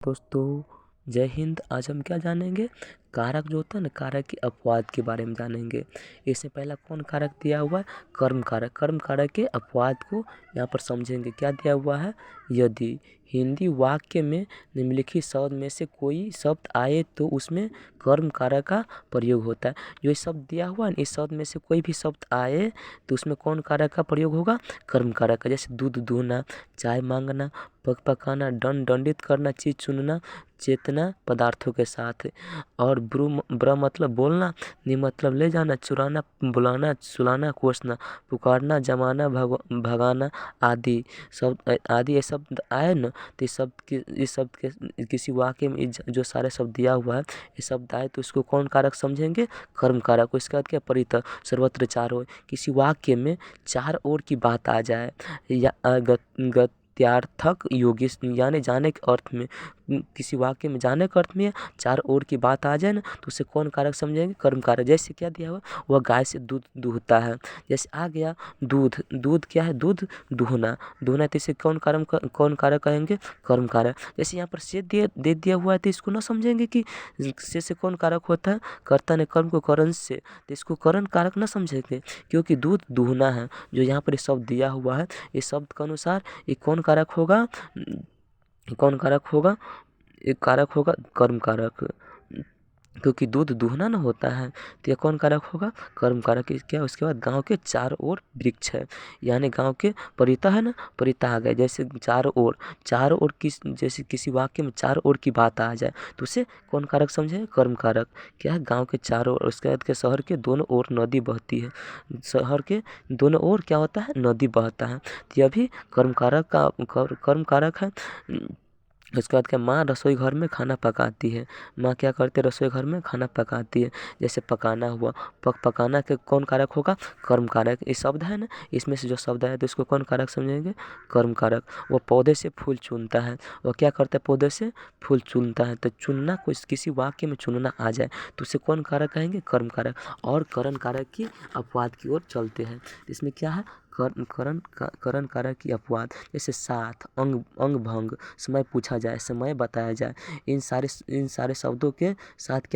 दोस्तों जय हिंद। आज हम क्या जानेंगे, कारक जो होता है ना, कारक की अपवाद के बारे में जानेंगे। इससे पहला कौन कारक दिया हुआ है, कर्म कारक। कर्म कारक के अपवाद को यहाँ पर समझेंगे। क्या दिया हुआ है, यदि हिंदी वाक्य में निम्नलिखित शब्द में से कोई शब्द आए तो उसमें कर्म कारक का प्रयोग होता है। जो शब्द दिया हुआ है इस शब्द में से कोई भी शब्द आए तो उसमें कौन कारक का प्रयोग होगा, कर्म कारक का। जैसे दूध दूहना, चाय मांगना, पक पकाना, दंडित करना, चीज चुनना, चेतना पदार्थों के साथ। और ब्र मतलब बोलना, नि मतलब ले जाना, चुराना, बुलाना, सुलाना, कोसना, पुकारना, जमाना, भगाना आदि आदि ये शब्द आए न तो इस शब्द के किसी वाक्य में जो सारे शब्द दिया हुआ है ये शब्द आए तो उसको कौन कारक समझेंगे, कर्म कारक। उसके बाद क्या, परितः सर्वत्र चार हो। किसी वाक्य में चार ओर की बात आ जाए या गत्यार्थक योगी यानी जाने के अर्थ में, किसी वाक्य में जाने के अर्थ में चार ओर की बात आ जाए ना तो उसे कौन कारक समझेंगे, कर्म कारक। जैसे क्या दिया हुआ, वह गाय से दूध दूहता है। जैसे आ गया दूध, दूध क्या है, दूध दूहना, दूहना तो इसे कौन कारक कहेंगे, कर्म कारक। जैसे यहाँ पर से दे दिया हुआ है तो इसको ना समझेंगे कि से कौन कारक होता है, कर्ता ने कर्म को करण से, तो इसको करण कारक ना समझेंगे क्योंकि दूध दूहना है। जो यहाँ पर शब्द दिया हुआ है इस शब्द के अनुसार ये कौन कारक होगा, कौन कारक होगा, एक कारक होगा कर्म कारक। क्योंकि दूध दूहना ना होता है तो यह कौन कारक होगा, कर्म कारक। क्या, उसके बाद गांव के चार ओर वृक्ष है, यानी गांव के परिता है ना, परिता आ गए। जैसे चार ओर जैसे किसी वाक्य में चार ओर की बात आ जाए तो उसे कौन कारक समझे, कर्म कारक। क्या है, गांव के चारों ओर। उसके बाद के शहर के दोनों ओर नदी बहती है, शहर के दोनों ओर क्या होता है, नदी बहता है, तो यह भी कर्म कारक है। उसके बाद क्या, माँ रसोई घर में खाना पकाती है। माँ क्या करती है, रसोई घर में खाना पकाती है। जैसे पकाना हुआ, पकाना के कौन कारक होगा, कर्म कारक। ये शब्द है ना, इसमें से जो शब्द है तो इसको कौन कारक समझेंगे, कर्म कारक। वो पौधे से फूल चुनता है, वो क्या करता है, पौधे से फूल चुनता है। तो चुनना, किसी वाक्य में चुनना आ जाए तो उसे कौन कारक कहेंगे, कर्म कारक। और करण कारक की अपवाद की ओर चलते हैं। इसमें क्या है, करण कारक की अपवाद। जैसे साथ, अंग भंग, समय पूछा जाए, समय बताया जाए, इन सारे शब्दों के साथ क्या